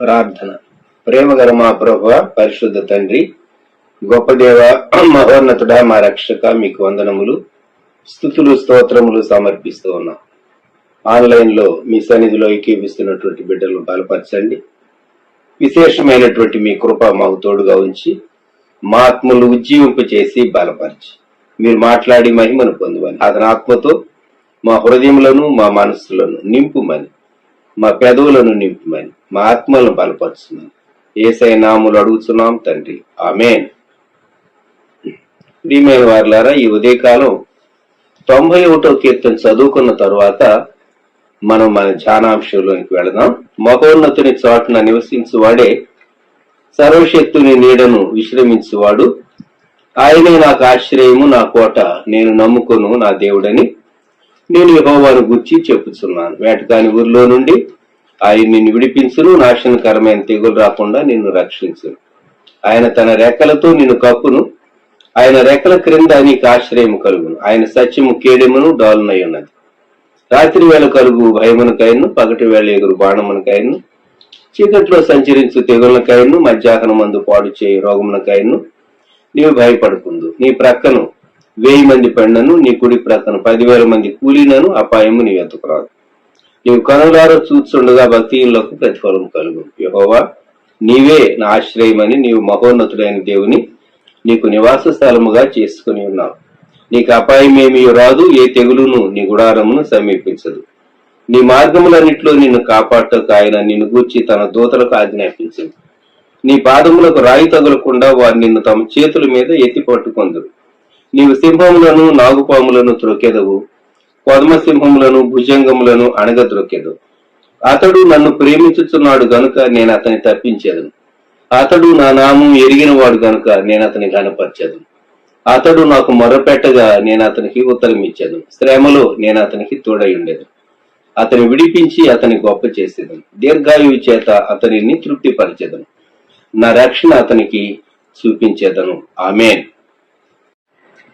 ప్రార్థన. ప్రేమగల మా ప్రభువా, పరిశుద్ధ తండ్రి, గొప్ప దేవ, మహోన్నతుడా, మా రక్షక, మీకు వందనములు, స్తుతులు, స్తోత్రములు సమర్పిస్తూ ఉన్నాం. ఆన్లైన్ లో మీ సన్నిధిలో ఏకీపిస్తున్నటువంటి బిడ్డలను బలపరచండి. విశేషమైనటువంటి మీ కృప మాకు తోడుగా ఉంచి మా ఆత్మలు ఉజ్జీవింప చేసి బలపరిచి మీరు మాట్లాడి మహిమను పొందువని, అతని ఆత్మతో మా హృదయములను మా మనస్సులను నింపుమని, మా పెదవులను నింపుమని, మా ఆత్మలను బలపరుచుమని యేసయ్య నామములో అడుగుతున్నాం తండ్రి, ఆమేన్. ప్రియమైన వారులారా, ఈ ఉదయకాలం 91వ కీర్తన చదువుకున్న తరువాత మనం మన ధ్యానాంశంలోనికి వెళదాం. మహోన్నతుని చాటున నివసించువాడే సర్వశక్తుని నీడను విశ్రమించువాడు. ఆయనే నాకు ఆశ్రయము, నా కోట, నేను నమ్ముకొను నా దేవుడని నేను యెహోవాను గూర్చి చెప్పుచున్నాను. వేటకాని ఊరిలో నుండి ఆయన నిన్ను విడిపించును, నాశనకరమైన తెగులు రాకుండా నిన్ను రక్షించును. ఆయన తన రెక్కలతో నిన్ను కప్పును, ఆయన రెక్కల క్రింద నీకు ఆశ్రయము కలుగును. ఆయన సత్యము కేడెమును డాలునై ఉన్నది. రాత్రి వేళ కలుగు భయమునకైను, పగటి వేళ ఎగురు బాణమునకైను, చీకట్లో సంచరించు తెగులకైను, మధ్యాహ్నం మందు పాడు చేయు రోగమునకైను నీవు భయపడకుందు. నీ ప్రక్కను 1000 మంది పడినను, నీ కుడి ప్రక్కన 10,000 మంది కూలినను అపాయము నీ ఎత్తుకురాదు. నీవు కనులారా చూచుండగా భక్తిహీనులకు ప్రతిఫలం కలుగు. యెహోవా, నీవే నా ఆశ్రయమని నీవు మహోన్నతుడైన దేవుని నీకు నివాస స్థలముగా చేసుకుని ఉన్నావు. నీకు అపాయమేమీ రాదు, ఏ తెగులును నీ గుడారమును సమీపించదు. నీ మార్గములన్నిట్లో నిన్ను కాపాడటకు ఆయన నిన్ను గూర్చి తన దూతలకు ఆజ్ఞాపించింది. నీ పాదములకు రాయి తగులకుండా వారు నిన్ను తమ చేతుల మీద ఎత్తి పట్టుకొందురు. నీవు సింహములను నాగుపాములను త్రొక్కెదవు, కొదమ సింహములను భుజంగములను అణగద్రొక్కెదవు. అతడు నన్ను ప్రేమించుచున్నాడు గనుక నేను అతని తప్పించేదను. అతడు నా నామం ఎరిగిన వాడు గనుక నేను అతని ఘనపరచెదను. అతడు నాకు మొరపెట్టగా నేను అతనికి ఉత్తరం ఇచ్చేదను. శ్రమలో నేను అతనికి తోడై ఉండేది. అతని విడిపించి అతని గొప్ప చేసేదను. దీర్ఘాయువు చేత అతనిని తృప్తిపరిచేదను. నా రక్షణ అతనికి చూపించేదను. ఆమేన్.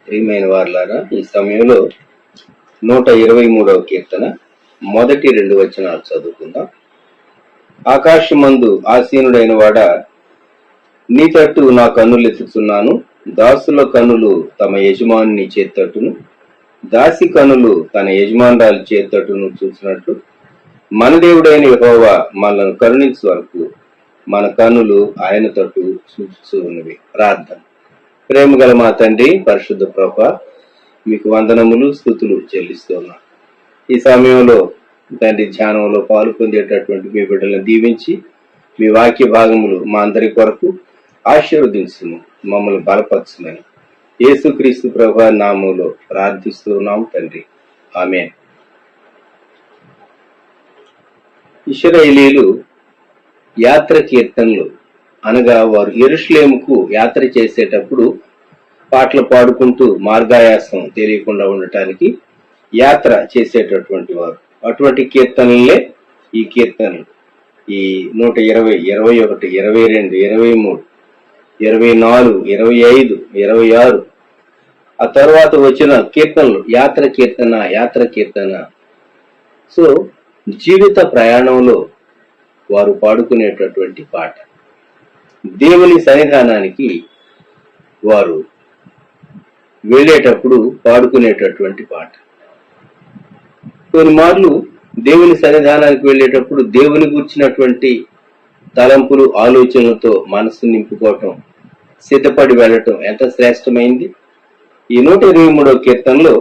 ప్రియమైన వారులారా, ఈ సమయంలో 123వ కీర్తన మొదటి 2 వచనాలు చదువుకుందాం. ఆకాశమందు ఆసీనుడైన వాడా, నీ తట్టు నా కన్నులెత్తుచున్నాను. దాసుల కన్నులు తమ యజమాని చేతట్టును, దాసి కన్నులు తన యజమానురాలి చేతట్టును చూసినట్లు మన దేవుడైన యెహోవా మనల్ని కరుణించు వరకు మన కన్నులు ఆయన తట్టు చూస్తూ ఉన్నవి. ప్రార్థన. ప్రేమ గల మా తండ్రి, పరిశుద్ధ ప్రభువా, మీకు వందనములు, స్తుతులు చెల్లిస్తున్నా. ఈ సమయంలో తండ్రి ధ్యానంలో పాలు పొందేటటువంటి మీ బిడ్డలను దీవించి మీ వాక్య భాగములు మా అందరి కొరకు ఆశీర్వదించును, మమ్మల్ని బలపరచుమని యేసుక్రీస్తు ప్రభువా నామములో ప్రార్థిస్తున్నాం తండ్రి, ఆమేన్. ఇశ్రాయేలీయులు యాత్ర కీర్తనలు అనగా వారు యెరూషలేముకు యాత్ర చేసేటప్పుడు పాటలు పాడుకుంటూ మార్గాయాసం తెలియకుండా ఉండటానికి యాత్ర చేసేటటువంటి వారు. అటువంటి కీర్తనలే ఈ కీర్తనలు. ఈ 120, 21, 22, 23, 24, 25, 26 ఆ తర్వాత వచ్చిన కీర్తనలు యాత్ర కీర్తన. సో జీవిత ప్రయాణంలో వారు పాడుకునేటటువంటి పాట, దేవుని సన్నిధానానికి వారు వెళ్ళేటప్పుడు పాడుకునేటటువంటి పాట. కొన్ని మార్లు దేవుని సన్నిధానానికి వెళ్ళేటప్పుడు దేవుని గురించినటువంటి తలంపులు, ఆలోచనలతో మనసు నింపుకోవటం, సిద్ధపడి వెళ్ళటం ఎంత శ్రేష్టమైంది. ఈ 123వ కీర్తనలో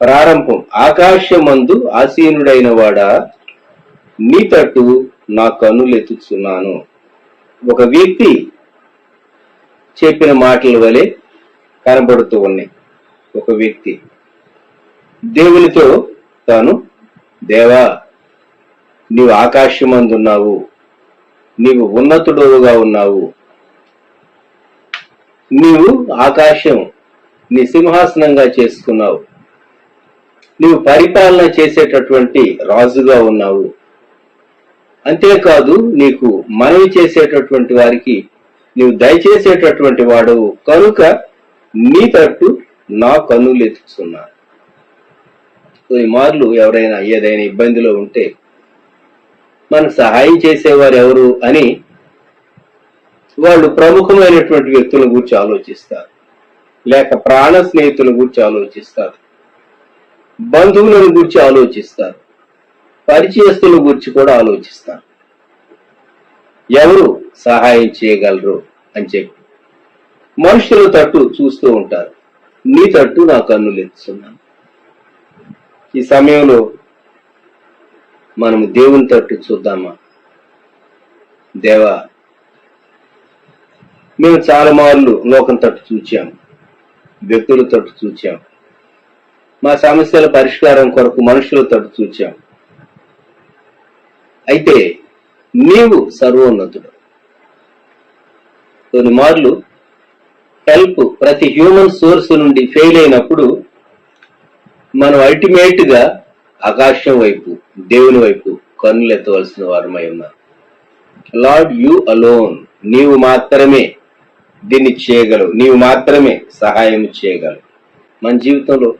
ప్రారంభం, ఆకాశమందు ఆసీనుడైన వాడా, నీ తట్టు నా కన్నులెత్తుచున్నాను. ఒక వ్యక్తి చెప్పిన మాటల వలె కనబడుతూ ఉన్నాయి. ఒక వ్యక్తి దేవునితో తాను, దేవా, నీవు ఆకాశమందున్నావు, నీవు ఉన్నతుడుగా ఉన్నావు, నీవు ఆకాశం నీ సింహాసనంగా చేసుకున్నావు, నీవు పరిపాలన చేసేటటువంటి రాజుగా ఉన్నావు. అంతేకాదు నీకు మనవి చేసేటటువంటి వారికి నీవు దయచేసేటటువంటి వాడవు కనుక నీ తట్టు నా కన్నులు ఎత్తుచున్నాను. కొన్ని మార్లు ఎవరైనా ఏదైనా ఇబ్బందిలో ఉంటే మనకు సహాయం చేసేవారు ఎవరు అని వాళ్ళు ప్రముఖమైనటువంటి వ్యక్తుల గురించి ఆలోచిస్తారు, లేక ప్రాణ స్నేహితుల గురించి ఆలోచిస్తారు, బంధువులను గురించి ఆలోచిస్తారు, పరిచయస్తుల గురించి కూడా ఆలోచిస్తారు. ఎవరు సహాయం చేయగలరు అని చెప్పి మనుషుల తట్టు చూస్తూ ఉంటారు. నీ తట్టు నా కన్నులు ఎత్తుతున్నాను. ఈ సమయంలో మనము దేవుని తట్టు చూద్దామా? దేవా, మేము చాలా మార్లు లోకం తట్టు చూచాం, వ్యక్తుల తట్టు చూచాం, మా సమస్యల పరిష్కారం కొరకు మనుషుల తట్టు చూచాం. అయితే నీవు సర్వోన్నతుడు. కొన్ని మార్లు హెల్ప్ ప్రతి హ్యూమన్ సోర్స్ నుండి ఫెయిల్ అయినప్పుడు మనం అల్టిమేట్ గా ఆకాశం వైపు, దేవుని వైపు కన్నులెత్తవలసిన వారమై ఉన్నారు. లార్డ్, యు అలోన్, నీవు మాత్రమే దీన్ని చేయగలవు, నీవు మాత్రమే సహాయం చేయగలవు. మన జీవితంలో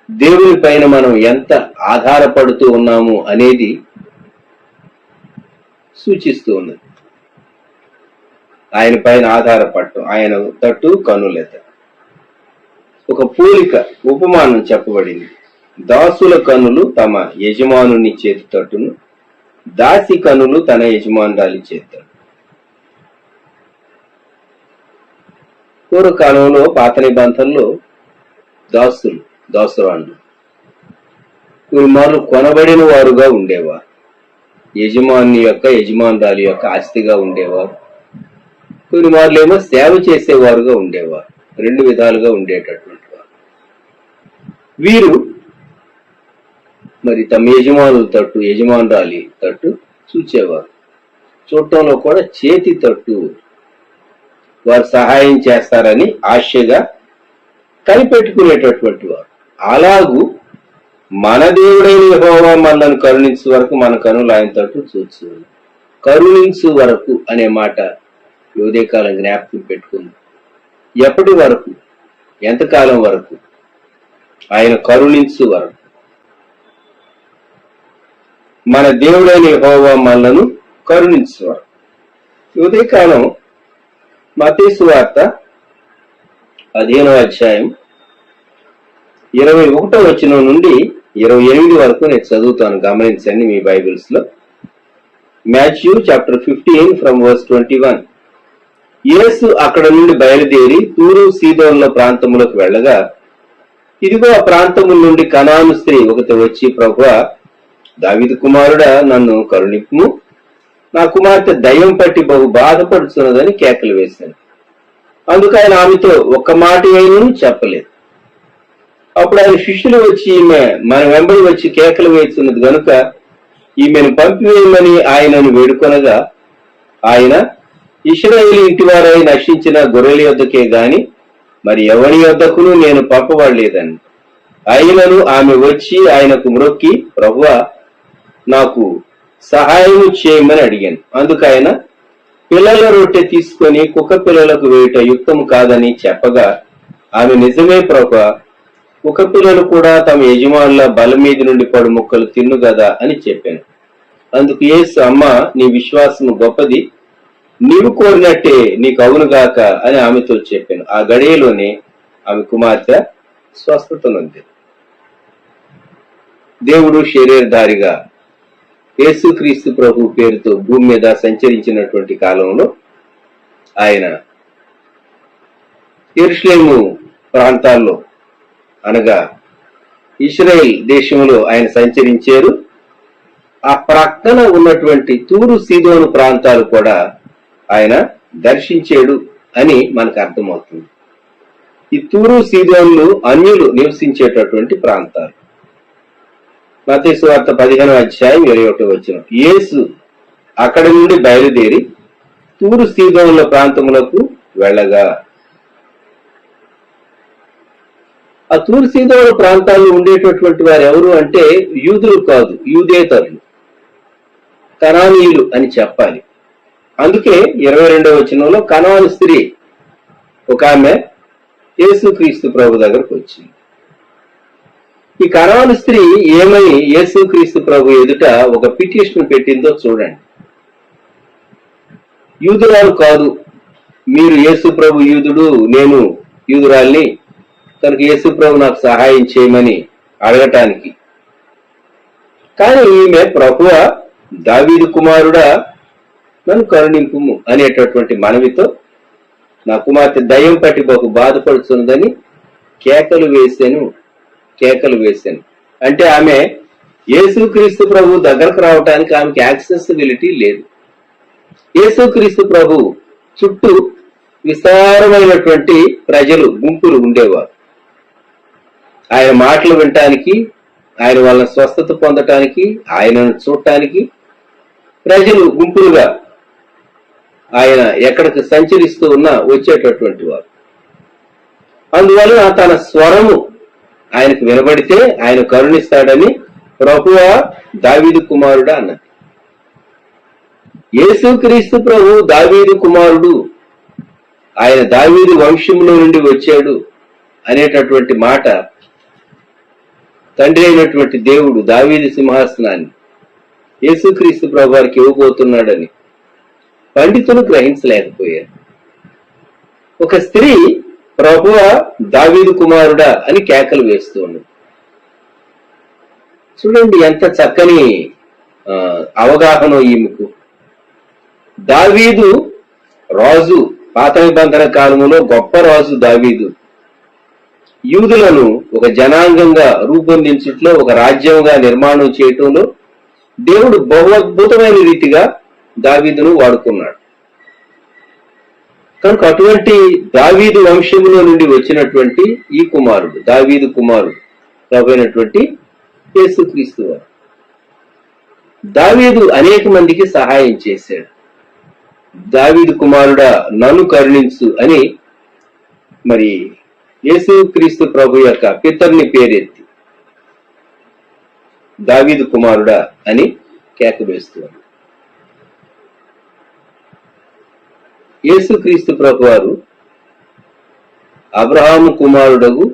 దేవుని పైన మనం ఎంత ఆధారపడుతూ ఉన్నాము అనేది సూచిస్తూ ఉన్నది. ఆయన పైన ఆధారపడటం, ఆయన తట్టు కన్నులెత్త. ఒక పోలిక, ఉపమానం చెప్పబడింది. దాసుల కన్నులు తమ యజమానుని చేతి తట్టును, దాసి కన్నులు తన యజమానురాలి చేతి. పూర్వకాలంలో పాత నిబంధనలో దాసురాండ్లు కొన్ని కొనబడిన వారుగా ఉండేవారు, యజమానురాలి యొక్క ఆస్తిగా ఉండేవారు. కొన్ని మార్లేమో సేవ చేసేవారుగా ఉండేవారు. రెండు విధాలుగా ఉండేటటువంటి వారు. వీరు మరి తమ యజమానుల తట్టు, యజమానురాలి తట్టు చూచేవారు. చూడటంలో కూడా చేతి తట్టు వారు సహాయం చేస్తారని ఆశగా కనిపెట్టుకునేటటువంటి వారు. అలాగూ మన దేవుడైన యెహోవా మనల్ని కరుణించు వరకు మన కనులు ఆయన తట్టు చూచు. కరుణించు వరకు అనే మాట ఉదయకాలం జ్ఞాపకం పెట్టుకుంది. ఎప్పటి వరకు, ఎంతకాలం వరకు? ఆయన కరుణించు వరకు. మన దేవుడైన యెహోవా మనలను కరుణించు వరకు. ఉదయకాలం మత్తయి సువార్త 15వ అధ్యాయం 21వ వచనం నుండి 28 వరకు నేను చదువుతాను, గమనించండి మీ బైబిల్స్ లో. Matthew chapter 15 from verse 21. యేసు అక్కడ నుండి బయలుదేరి తూరు సీదోనుల ప్రాంతములకు వెళ్ళగా, ఇదిగో ఆ ప్రాంతముల నుండి కనాను స్త్రీ ఒకటి వచ్చి, ప్రభువా, దావీదు కుమారుడా, నన్ను కరుణింపుము, నా కుమార్తె దయ్యం పట్టి బహు బాధపడుతున్నదని కేకలు వేశాను. అందుకు ఆయన ఆమెతో ఒక్క మాట అయినను చెప్పలేదు. అప్పుడు ఆయన శిష్యులు వచ్చి ఈమె మన వెంబడి వచ్చి కేకలు వేస్తున్నది గనుక ఈమెను పంపివేయమని ఆయనను వేడుకొనగా, ఆయన, ఇశ్రాయేలు ఇంటి వారై నశించిన గొర్రెల యొద్దకే గాని మరి ఎవరి యొద్దకును నేను పంపబడలేదని. ఆయనను ఆమె వచ్చి ఆయనకు మ్రొక్కి, ప్రభువా, నాకు సహాయం చేయమని అడిగాను. అందుకు ఆయన, పిల్లల రొట్టె తీసుకొని కుక్క పిల్లలకు వేయుట యుక్తము కాదని చెప్పగా, ఆమె, నిజమే ప్రభువా, కుక్క పిల్లలు కూడా తమ యజమానుల బల మీద నుండి పడు ముక్కలు తిన్ను గదా అని చెప్పాను. అందుకు యేసు, అమ్మ, నీ విశ్వాసము గొప్పది, నీవు కోరినట్టే నీకు అవునుగాక అని ఆమెతో చెప్పాను. ఆ గడియలోనే ఆమె కుమార్తె స్వస్థత నొందింది. దేవుడు శరీరధారిగా యేసుక్రీస్తు ప్రభు పేరుతో భూమి మీద సంచరించినటువంటి కాలంలో ఆయన యెరూషలేము ప్రాంతాల్లో, అనగా ఇశ్రాయేల్ దేశంలో ఆయన సంచరించారు. ఆ ప్రక్కన ఉన్నటువంటి తూరు సీదోను ప్రాంతాలు కూడా ఆయన దర్శించాడు అని మనకు అర్థమవుతుంది. ఈ తూరు సీదోన్లు అన్యులు నివసించేటటువంటి ప్రాంతాలు. మత్తయి సువార్త 15వ అధ్యాయం 21వ వచనం. యేసు అక్కడి నుండి బయలుదేరి తూరు సీదోనుల ప్రాంతములకు వెళ్ళగా, ఆ తూరు సీదోనుల ప్రాంతాల్లో ఉండేటటువంటి వారు ఎవరు అంటే యూదులు కాదు, యూదేతరులు, కనానీయులు అని చెప్పాలి. అందుకే 22వ వచనంలో కనాను స్త్రీ ఒక ఆమె యేసుక్రీస్తు ప్రభు దగ్గరకు వచ్చింది. ఈ కనాను స్త్రీ ఏమని యేసుక్రీస్తు ప్రభు ఎదుట ఒక పిటిషన్ పెట్టిందో చూడండి. యూదురాలు కాదు, మీరు యేసు ప్రభు యూదుడు, నేను యూదురాల్ని, కనుక యేసు ప్రభు నాకు సహాయం చేయమని అడగటానికి. కానీ ఈమె ప్రభువా, దావీదు కుమారుడా, నన్ను కరుణింపుము అనేటటువంటి మనవితో నా కుమార్తె దయ్యం పట్టి బహు బాధపడుతున్నదని కేకలు వేశాను. అంటే ఆమె యేసుక్రీస్తు ప్రభు దగ్గరకు రావటానికి ఆమెకి యాక్సెసిబిలిటీ లేదు. యేసుక్రీస్తు ప్రభు చుట్టూ విస్తారమైనటువంటి ప్రజలు గుంపులు ఉండేవారు. ఆయన మాటలు వినటానికి, ఆయన వాళ్ళ స్వస్థత పొందటానికి, ఆయనను చూడటానికి ప్రజలు గుంపులుగా ఆయన ఎక్కడికి సంచరిస్తూ ఉన్నా వచ్చేటటువంటి వారు. అందువలన తన స్వరము ఆయనకు వినబడితే ఆయన కరుణిస్తాడని ప్రభువా, దావీదు కుమారుడా అన్నది. యేసుక్రీస్తు ప్రభు దావీదు కుమారుడు, ఆయన దావీదు వంశంలో నుండి వచ్చాడు అనేటటువంటి మాట తండ్రి అయినటువంటి దేవుడు దావీదు సింహాసనాన్ని యేసుక్రీస్తు ప్రభు వారికి ఇవ్వబోతున్నాడని పండితులు గ్రహించలేకపోయారు. ఒక స్త్రీ ప్రభువా, దావీదు కుమారుడా అని కేకలు వేస్తూ ఉన్నది. చూడండి ఎంత చక్కని అవగాహన ఈమెకు. దావీదు రాజు, పాత నిబంధన కాలంలో గొప్ప రాజు దావీదు. యూదులను ఒక జనాంగంగా రూపొందించట్లో, ఒక రాజ్యంగా నిర్మాణం చేయటంలో దేవుడు బహు అద్భుతమైన రీతిగా దావీదును వాడుకున్నాడు. కనుక అటువంటి దావీదు వంశములో నుండి వచ్చినటువంటి ఈ కుమారుడు, దావీదు కుమారుడు ప్రభువైనటువంటి యేసుక్రీస్తు వారు. దావీదు అనేక మందికి సహాయం చేశాడు. దావీదు కుమారుడా, నన్ను కరుణించు అని మరి యేసుక్రీస్తు ప్రభు యొక్క పితరుని పేరెత్తి దావీదు కుమారుడా అని కేక వేస్తున్నాడు. యేసుక్రీస్తు ప్రభు వారు అబ్రహాము కుమారుడగు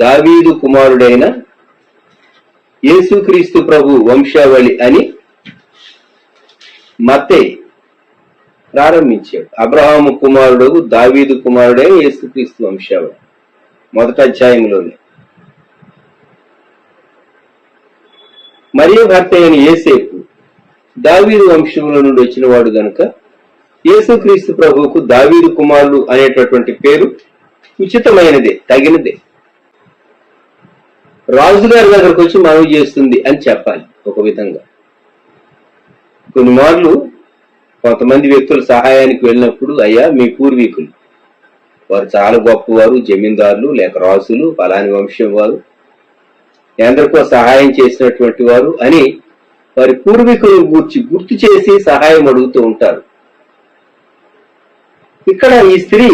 దావీదు కుమారుడైన యేసుక్రీస్తు ప్రభు వంశావళి అని మత్తయి ప్రారంభించాడు. అబ్రహాము కుమారుడగు దావీదు కుమారుడైన యేసుక్రీస్తు వంశావళి మొదటి అధ్యాయంలోనే. మరియ భర్త అయిన యేసేపు దావీదు వంశంలో నుండి వచ్చిన వాడు గనుక యేసుక్రీస్తు ప్రభువుకు దావీదు కుమారుడు అనేటటువంటి పేరు ఉచితమైనదే, తగినదే. రాజుగారి దగ్గరకు వచ్చి మనవి చేస్తుంది అని చెప్పాలి. ఒక విధంగా కొన్ని మార్లు కొంతమంది వ్యక్తుల సహాయానికి వెళ్ళినప్పుడు, అయ్యా మీ పూర్వీకులు వారు చాలా గొప్పవారు, జమీందారులు లేక రాజులు, ఫలాని వంశం వారు, ఎందరికో సహాయం చేసినటువంటి వారు అని వారి పూర్వీకులను గుర్తు చేసి సహాయం అడుగుతూ ఉంటారు. ఇక్కడ ఈ స్త్రీ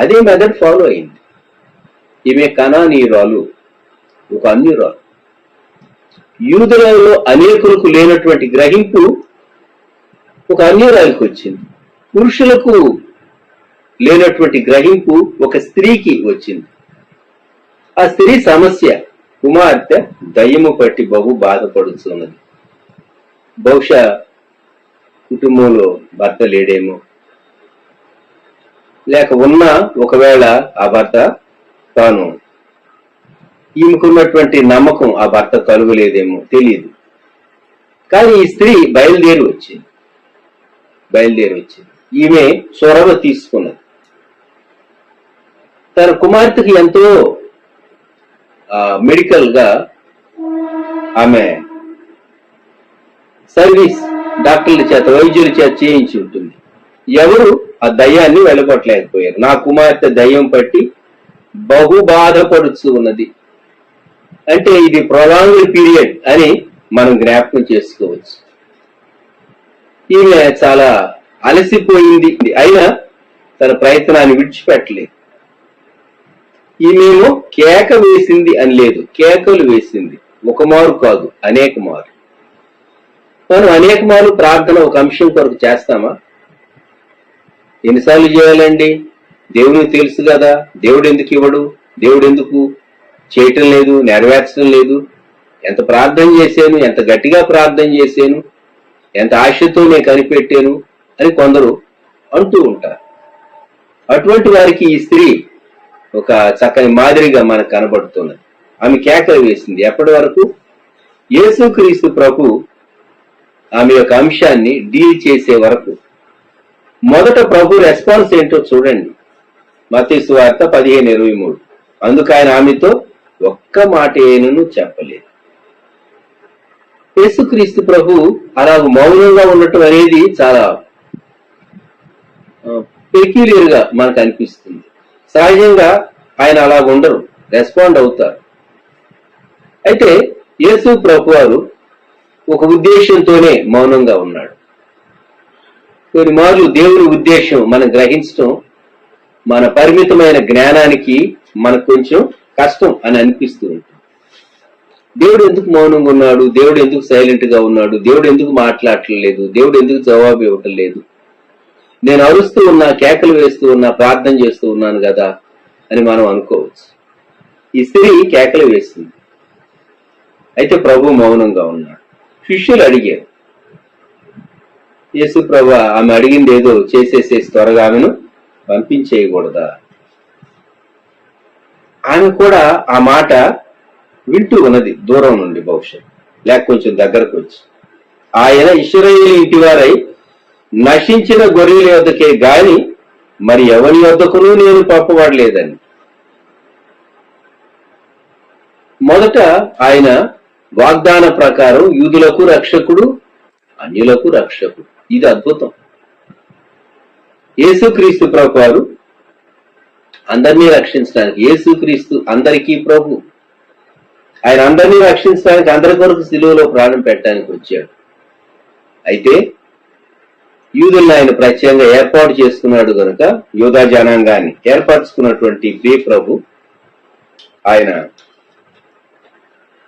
అదే మెథడ్ ఫాలో అయింది. ఈమె కనానీయురాలు, ఒక అన్యురాలు. యూదులలో అనేకులకు లేనటువంటి గ్రహింపు ఒక అన్యురాలికి వచ్చింది. పురుషులకు లేనటువంటి గ్రహింపు ఒక స్త్రీకి వచ్చింది. ఆ స్త్రీ సమస్య, కుమార్తె దయ్యము పట్టి బహు బాధపడుతున్నది. బహుశా కుటుంబంలో భర్త లేడేమో, లేక ఉన్నా ఒకవేళ ఆ భర్త తాను ఈమెకున్నటువంటి నమ్మకం ఆ భర్త కలుగలేదేమో తెలియదు. కానీ ఈ స్త్రీ బయలుదేరి వచ్చింది. ఈమె చొరవ తీసుకున్నది. తన కుమార్తెకి ఎంతో మెడికల్ గా ఆమె సర్వీస్ డాక్టర్ల చేత, వైద్యుల చేత చేయించి ఉంటుంది. ఎవరు ఆ దయ్యాన్ని వెళ్ళగొట్టలేకపోయారు. నా కుమార్తె దయ్యం పట్టి బహు బాధపడుతూ ఉన్నది అంటే ఇది ప్రొలాంగ్డ్ పీరియడ్ అని మనం జ్ఞాపకం చేసుకోవచ్చు. ఈమె చాలా అలసిపోయింది, అయినా తన ప్రయత్నాన్ని విడిచిపెట్టలేదు. ఈమెమో కేక వేసింది అని లేదు, కేకలు వేసింది. ఒక మారు కాదు, అనేక మారు. మనం అనేక మారు ప్రార్థన ఒక అంశం కొరకు చేస్తామా? ఎన్నిసార్లు చేయాలండి? దేవునికి తెలుసు కదా, దేవుడు ఎందుకు ఇవ్వడు, దేవుడు ఎందుకు చేయటం లేదు, నెరవేర్చడం లేదు. ఎంత ప్రార్థన చేశాను, ఎంత గట్టిగా ప్రార్థన చేశాను, ఎంత ఆశతో నేను కనిపెట్టాను అని కొందరు అంటూ ఉంటారు. అటువంటి వారికి ఈ స్త్రీ ఒక చక్కని మాదిరిగా మనకు కనబడుతున్నది. ఆమె కేకలు వేసింది. ఎప్పటి వరకు? యేసుక్రీస్తు ప్రభు ఆమె యొక్క అంశాన్ని డీల్ చేసే వరకు. మొదట ప్రభు రెస్పాన్స్ ఏంటో చూడండి. మత్తయి సువార్త 15:23. అందుకు ఆయన ఆమెతో ఒక్క మాట ఏనూ చెప్పలేదు. యేసుక్రీస్తు ప్రభు అలా మౌనంగా ఉండటం అనేది చాలా పెక్యులియర్ గా మనకు అనిపిస్తుంది. సహజంగా ఆయన అలా ఉండరు, రెస్పాండ్ అవుతారు. అయితే యేసు ప్రభు వారు ఒక ఉద్దేశంతోనే మౌనంగా ఉన్నాడు. కొన్ని మార్లు దేవుని ఉద్దేశం మనం గ్రహించడం మన పరిమితమైన జ్ఞానానికి మనకు కొంచెం కష్టం అని అనిపిస్తూ ఉంటుంది. దేవుడు ఎందుకు మౌనంగా ఉన్నాడు, దేవుడు ఎందుకు సైలెంట్ గా ఉన్నాడు, దేవుడు ఎందుకు మాట్లాడట్లేదు, దేవుడు ఎందుకు జవాబు ఇవ్వటం లేదు, నేను అరుస్తూ ఉన్నా, కేకలు వేస్తూ ఉన్నా, ప్రార్థన చేస్తూ ఉన్నాను కదా అని మనం అనుకోవచ్చు. ఈ స్త్రీ కేకలు వేసింది, అయితే ప్రభు మౌనంగా ఉన్నాడు. శిష్యులు అడిగారు, యేసు ప్రభు ఆమె అడిగింది ఏదో చేసేసేసి త్వరగా ఆమెను పంపించేయకూడదా? ఆమె కూడా ఆ మాట వింటూ ఉన్నది దూరం నుండి, బహుశా లేక కొంచెం దగ్గరకు వచ్చి. ఆయన ఇశ్రాయేలు ఇంటివారై నశించిన గొర్రెల యొద్దకే గాని మరి ఎవరి యొద్దకును నేను పంపబడలేదని. మొదట ఆయన వాగ్దాన ప్రకారం యూదులకు రక్షకుడు, అన్యులకు రక్షకుడు. ఇది అద్భుతం. యేసుక్రీస్తు ప్రభు వారు అందరినీ రక్షించడానికి, యేసుక్రీస్తు అందరికీ ప్రభు, ఆయన అందరినీ రక్షించడానికి, అందరి కొరకు శిలువలో ప్రాణం పెట్టడానికి వచ్చాడు. అయితే యూదులను ఆయన ప్రత్యేకంగా ఏర్పాటు చేసుకున్నాడు కనుక, యూదా జనాంగాన్ని ఏర్పరచుకున్నటువంటి ప్రియ ప్రభు ఆయన,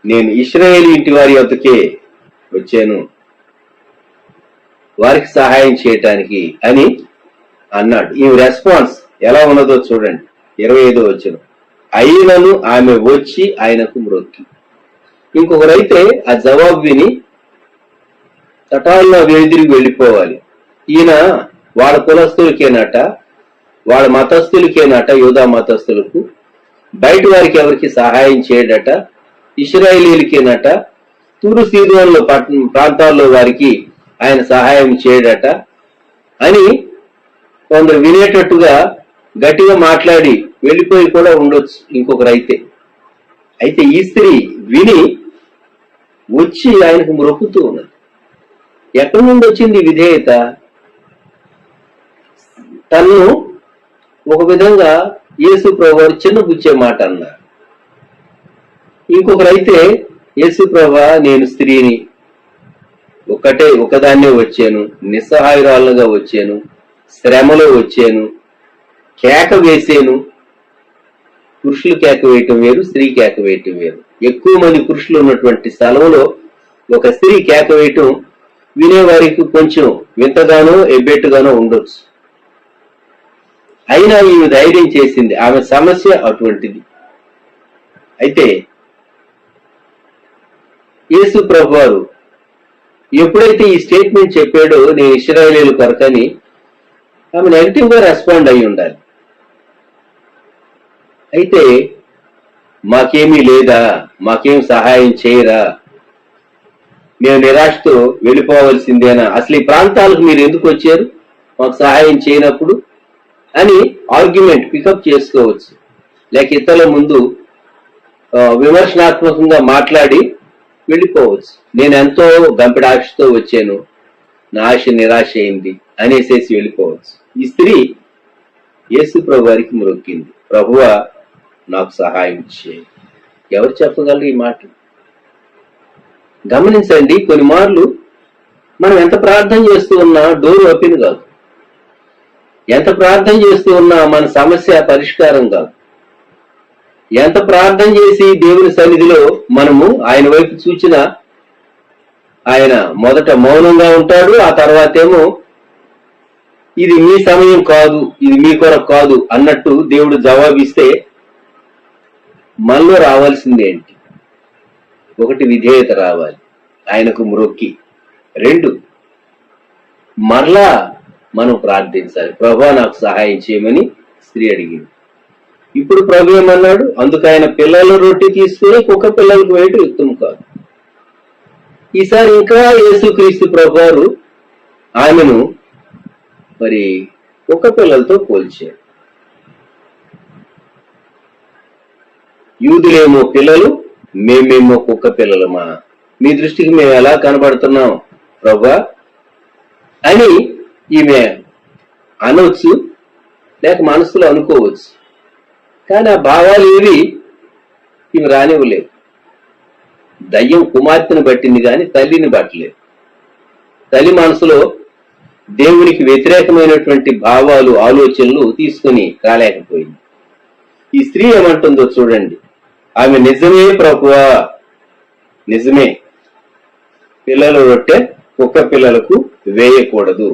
నేను ఇశ్రాయేలు ఇంటి వారి వద్దకే వచ్చాను, వారికి సహాయం చేయటానికి అని అన్నాడు. ఈ రెస్పాన్స్ ఎలా ఉన్నదో చూడండి. 25వ వచనం. అయినను ఆమె వచ్చి ఆయనకు మ్రొక్కి. ఇంకొకరైతే ఆ జవాబు విని తటాల్లో వెదిరిగి వెళ్ళిపోవాలి. ఈయన వాళ్ళ కులస్తులకేనట, వాళ్ళ మతస్థులకేనట, యూదా మతస్థులకు, బయట వారికి ఎవరికి సహాయం చేయడట, ఇశ్రాయేలీలకేనట, తూరు సీదోన్ల ప్రాంతాల్లో వారికి ఆయన సహాయం చేయడట అని కొందరు వినేటట్టుగా గట్టిగా మాట్లాడి వెళ్ళిపోయి కూడా ఉండొచ్చు ఇంకొకరైతే. అయితే ఈ స్త్రీ విని వచ్చి ఆయనకు మ్రొక్కుతూ ఉన్నది. ఎక్కడి నుండి వచ్చింది విధేయత? తను ఒక విధంగా యేసు ప్రభువారు చిన్న బుచ్చే మాట అన్నారు. ఇంకొకరైతే, యేసు ప్రభువా నేను స్త్రీని, ఒకదాన్నే వచ్చాను, నిస్సహాయురాలుగా వచ్చాను, శ్రమలో వచ్చాను, కేక వేసాను. పురుషులు కేక వేయటం వేరు, స్త్రీ కేక వేయటం వేరు. ఎక్కువ మంది పురుషులు ఉన్నటువంటి స్థలంలో ఒక స్త్రీ కేక వేయటం వినేవారికి కొంచెం వింతగానో ఎబ్బెట్టుగానో ఉండొచ్చు. అయినా ఈమె ధైర్యం చేసింది. ఆమె సమస్య అటువంటిది. అయితే యేసు ప్రభువారు ఎప్పుడైతే ఈ స్టేట్మెంట్ చెప్పాడో, నేను ఇశ్రాయేలీయుల కొరకని, ఆమె నెగిటివ్ గా రెస్పాండ్ అయి ఉండాలి. అయితే మాకేమీ లేదా, మాకేం సహాయం చేయరా, మేము నిరాశతో వెళ్ళిపోవలసిందేనా, అసలు ఈ ప్రాంతాలకు మీరు ఎందుకు వచ్చారు మాకు సహాయం చేయనప్పుడు అని ఆర్గ్యుమెంట్ పికప్ చేసుకోవచ్చు. లేక ఇతరుల ముందు విమర్శనాత్మకంగా మాట్లాడి వెళ్ళిపోవచ్చు. నేను ఎంతో గంపెడ ఆశతో వచ్చాను, నా ఆశ నిరాశ అయింది అనేసేసి వెళ్ళిపోవచ్చు. ఈ స్త్రీ యేసు ప్రభు వారికి మ్రొక్కింది, ప్రభువా నాకు సహాయం చేయి. ఎవరు చెప్పగలరు ఈ మాట? గమనించండి, కొన్ని మార్లు మనం ఎంత ప్రార్థన చేస్తూ ఉన్నా డోర్ ఓపెన్ కాదు, ఎంత ప్రార్థన చేస్తూ ఉన్నా మన సమస్య పరిష్కారం కాదు. ఎంత ప్రార్థన చేసి దేవుని సన్నిధిలో మనము ఆయన వైపు చూచినా ఆయన మొదట మౌనంగా ఉంటాడు, ఆ తర్వాత ఏమో ఇది మీ సమయం కాదు, ఇది మీ కొరకు కాదు అన్నట్టు దేవుడు జవాబిస్తే మనలో రావాల్సింది ఏంటి? ఒకటి, విధేయత రావాలి, ఆయనకు మ్రొక్కి. రెండు, మరలా మనం ప్రార్థించాలి. ప్రభువా నాకు సహాయం చేయమని స్త్రీ అడిగింది. ఇప్పుడు ప్రభు ఏమన్నాడు? అందుకు ఆయన పిల్లల రొట్టె తీసుకుని కుక్క పిల్లలకు వేయటం యుక్తం కాదు. ఈసారి ఇంకా యేసుక్రీస్తు ప్రభువారు ఆమెను మరి కుక్క పిల్లలతో పోల్చాడు. యూదులేమో పిల్లలు, మేమేమో కుక్క పిల్లలమా? మీ దృష్టికి మేము ఎలా కనబడుతున్నాం ప్రభువా అని ఈమె అనవచ్చు, లేక మనసులో అనుకోవచ్చు. కానీ ఆ భావాలు ఏవి ఇవి రానివ్వలేదు. దయ్యం కుమార్తెను పట్టింది కానీ తల్లిని పట్టలేదు. తల్లి మనసులో దేవునికి వ్యతిరేకమైనటువంటి భావాలు, ఆలోచనలు తీసుకుని రాలేకపోయింది. ఈ స్త్రీ ఏమంటుందో చూడండి. ఆమె నిజమే ప్రభువా, నిజమే, పిల్లల రొట్టె కుక్క పిల్లలకు వేయకూడదు,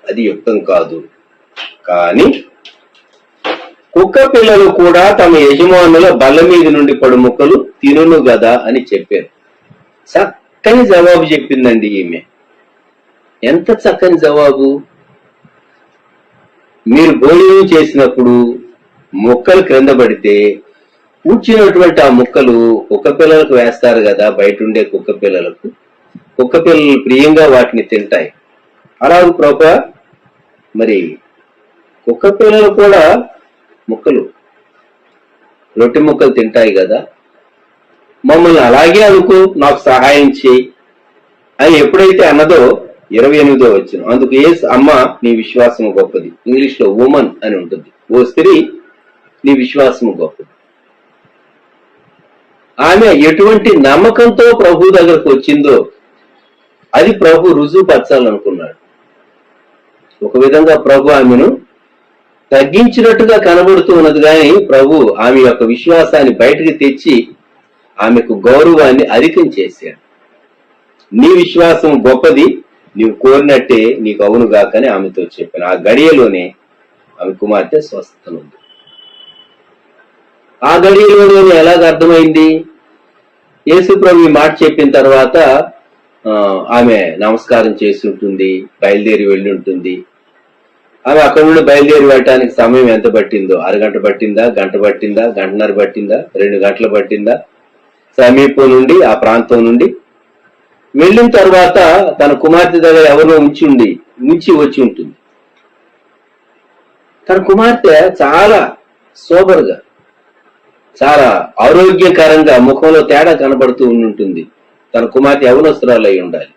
అది యుక్తం కాదు. కానీ కుక్క పిల్లలు కూడా తమ యజమానుల బల్ల మీద నుండి పడు ముక్కలు తినును గదా అని చెప్పారు. చక్కని జవాబు చెప్పిందండి ఈమె. ఎంత చక్కని జవాబు! మీరు భోజనం చేసినప్పుడు ముక్కలు క్రింద పడితే కూర్చున్నటువంటి ఆ ముక్కలు కుక్క పిల్లలకు వేస్తారు కదా, బయట ఉండే కుక్క పిల్లలకు. కుక్క పిల్లలు ప్రియంగా వాటిని తింటాయి. అలాగే ప్రభా, మరి కుక్క పిల్లలు కూడా ముక్కలు, రొట్టె ముక్కలు తింటాయి కదా, మమ్మల్ని అలాగే అనుకో, నాకు సహాయం చేయి అని ఎప్పుడైతే అన్నదో 28వ వచనం. అందుకు యేసు, అమ్మ నీ విశ్వాసము గొప్పది. ఇంగ్లీష్ లో ఉమన్ అని ఉంటుంది. ఓ స్త్రీ, నీ విశ్వాసము గొప్పది. ఆమె ఎటువంటి నమ్మకంతో ప్రభు దగ్గరకు వచ్చిందో అది ప్రభు రుజువు పరచాలనుకున్నాడు. ఒక విధంగా ప్రభు ఆమెను తగ్గించినట్టుగా కనబడుతూ ఉన్నది, కానీ ప్రభు ఆమె యొక్క విశ్వాసాన్ని బయటకు తెచ్చి ఆమెకు గౌరవాన్ని అధికం చేశాడు. నీ విశ్వాసం గొప్పది, నీవు కోరినట్టే నీకు అవునుగాకని ఆమెతో చెప్పాను. ఆ గడియలోనే ఆమె కుమార్తె స్వస్థనుంది. ఆ గడియలోనే ఎలాగ అర్థమైంది? యేసు ప్రభు ఈ మాట చెప్పిన తర్వాత ఆమె నమస్కారం చేసి ఉంటుంది, బయలుదేరి వెళ్ళి ఉంటుంది. ఆమె అక్కడ నుండి బయలుదేరి వెళ్ళటానికి సమయం ఎంత పట్టిందో, అరగంట పట్టిందా, గంట పట్టిందా, గంటన్నర పట్టిందా, 2 గంటలు పట్టిందా? సమీపం నుండి, ఆ ప్రాంతం నుండి వెళ్ళిన తర్వాత తన కుమార్తె దగ్గర ఎవరినో ఉంచి వచ్చి ఉంటుంది. తన కుమార్తె చాలా సోబర్గా, చాలా ఆరోగ్యకరంగా, ముఖంలో తేడా కనబడుతూ ఉంటుంది. తన కుమార్తె యవనస్తురాలు అయి ఉండాలి.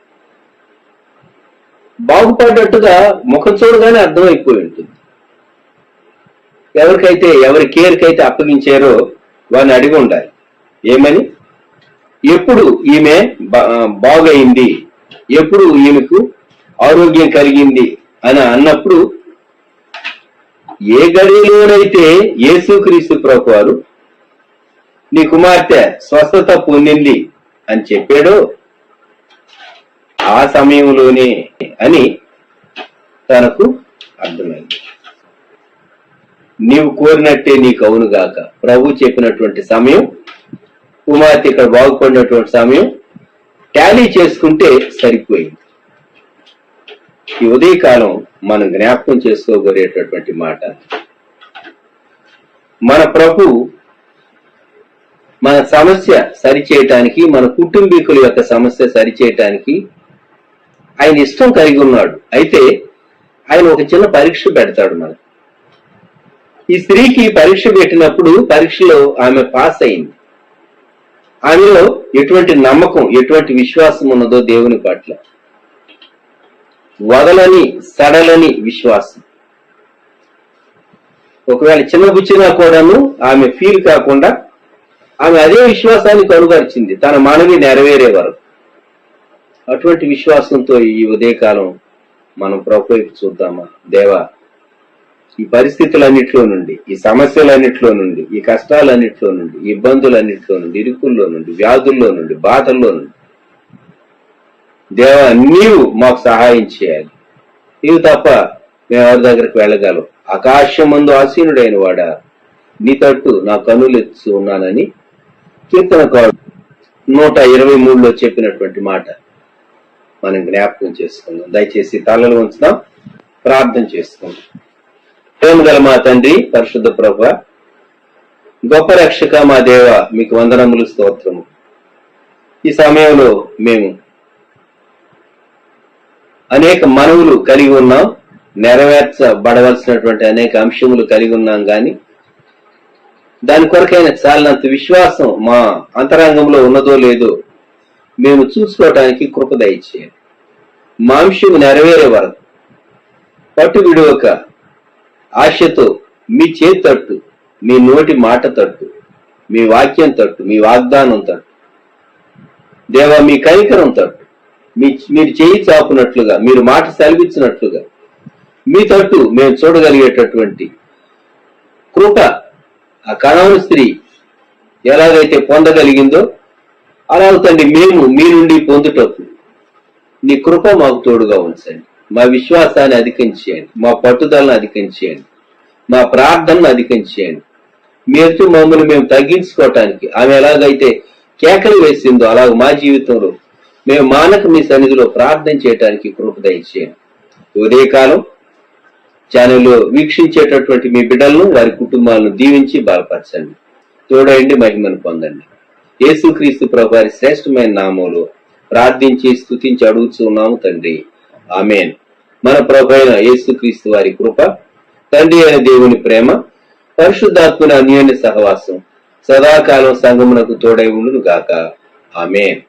బాగుపడ్డట్టుగా ముఖం చూడగానే అర్థమైపోయి ఉంటుంది. ఎవరి కేర్కైతే అప్పగించారో వారిని అడిగి ఉండాలి, ఏమని, ఎప్పుడు ఈమె బాగయింది, ఎప్పుడు ఈమెకు ఆరోగ్యం కలిగింది అని అన్నప్పుడు, ఏ గడిలోనైతే యేసుక్రీస్తు ప్రభువారు నీ కుమార్తె స్వస్థత పొందింది అని చెప్పాడో ఆ సమయంలోనే అని తనకు అర్థమైంది. నీవు కోరినట్టే నీకు అవునుగాక. ప్రభు చెప్పినటువంటి సమయం, కుమార్తె ఇక్కడ బాగుపడినటువంటి సమయం టాలీ చేసుకుంటే సరిపోయింది. ఈ ఉదయకాలం మనం జ్ఞాపకం చేసుకోగలిగేటటువంటి మాట, మన ప్రభు మన సమస్య సరిచేయటానికి, మన కుటుంబీకుల యొక్క సమస్య సరిచేయటానికి ఆయన ఇష్టం కలిగి ఉన్నాడు. అయితే ఆయన ఒక చిన్న పరీక్ష పెడతాడు మనకు. ఈ స్త్రీకి పరీక్ష పెట్టినప్పుడు పరీక్షలో ఆమె పాస్ అయింది. ఆమెలో ఎటువంటి నమ్మకం, ఎటువంటి విశ్వాసం ఉన్నదో దేవుని పట్ల, వదలని సడలని విశ్వాసం. ఒకవేళ చిన్నబుచ్చినా కూడాను ఆమె ఫీల్ కాకుండా ఆమె అదే విశ్వాసాన్ని కనుగరిచింది తన మనవి నెరవేరే వరకు. అటువంటి విశ్వాసంతో ఈ ఉదయకాలం మనం ప్రభు వైపు చూద్దామా? దేవా, ఈ పరిస్థితులన్నిట్లో నుండి, ఈ సమస్యలన్నిట్లో నుండి, ఈ కష్టాలన్నిట్లో నుండి, ఇబ్బందులన్నిట్లో నుండి, ఇరుకుల్లో నుండి, వ్యాధుల్లో నుండి, బాధల్లో నుండి, దేవా నీవు మాకు సహాయం చేయాలి. నీవు తప్ప మేము ఎవరి దగ్గరికి వెళ్ళగలం. ఆకాశం మందు ఆసీనుడైన వాడా, నీ తట్టు నా కన్నులెత్తు ఉన్నానని కీర్తనకారుడు 123లో చెప్పినటువంటి మాట మనం జ్ఞాపకం చేసుకుందాం. దయచేసి తలలు ఉంచుదాం, ప్రార్థన చేసుకుందాం. ప్రేమ గల మా తండ్రి, పరిశుద్ధ ప్రభువా, గొప్ప రక్షక మా దేవ, మీకు వందనములు, స్తోత్రము. ఈ సమయంలో మేము అనేక మనవులు కలిగి ఉన్నాం, నెరవేర్చబడవలసినటువంటి అనేక అంశములు కలిగి ఉన్నాం. గాని దాని కొరకైన చాలినంత విశ్వాసం మా అంతరంగంలో ఉన్నదో లేదో మేము చూసుకోవటానికి కృప దయచేయండి. మా అంశము నెరవేరే వరకు పట్టు విడువక ఆశతో మీ చేతి తట్టు, మీ నోటి మాట తట్టు, మీ వాక్యం తట్టు, మీ వాగ్దానం తట్టు, దేవా మీ కనికరం తట్టు, మీరు చేయి చాపునట్లుగా, మీరు మాట సెలవిచ్చినట్లుగా మీ తట్టు మేము చూడగలిగేటటువంటి కృప ఆ కణాను స్త్రీ ఎలాగైతే పొందగలిగిందో అలాగ తండ్రి మేము మీ నుండి పొందుటకు నీ కృప మాకు తోడుగా ఉంచండి. మా విశ్వాసాన్ని అధికం చేయండి, మా పట్టుదలను అధికం చేయండి, మా ప్రార్థనను అధికం చేయండి. మీరుతో మమ్మల్ని మేము తగ్గించుకోవటానికి ఆమె ఎలాగైతే కేకలు వేసిందో అలాగ మా జీవితంలో మేము మానక మీ సన్నిధిలో ప్రార్థన చేయడానికి కృప దయచేయండి. ఉదయకాలం ఛానల్లో వీక్షించేటటువంటి మీ బిడ్డలను, వారి కుటుంబాలను దీవించి బలపరచండి. తోడైండి, మహిమను పొందండి. యేసుక్రీస్తు ప్రభు వారి శ్రేష్టమైన నామంలో ప్రార్థించి స్తుతించి అడుగుతున్నాము తండ్రి, ఆమేన్. మన ప్రభు అయిన యేసుక్రీస్తు వారి కృప, తండ్రి అయిన దేవుని ప్రేమ, పరిశుద్ధాత్మని అన్యోన్య సహవాసం సదాకాలం సంగమునకు తోడై ఉండును గాక. ఆమేన్.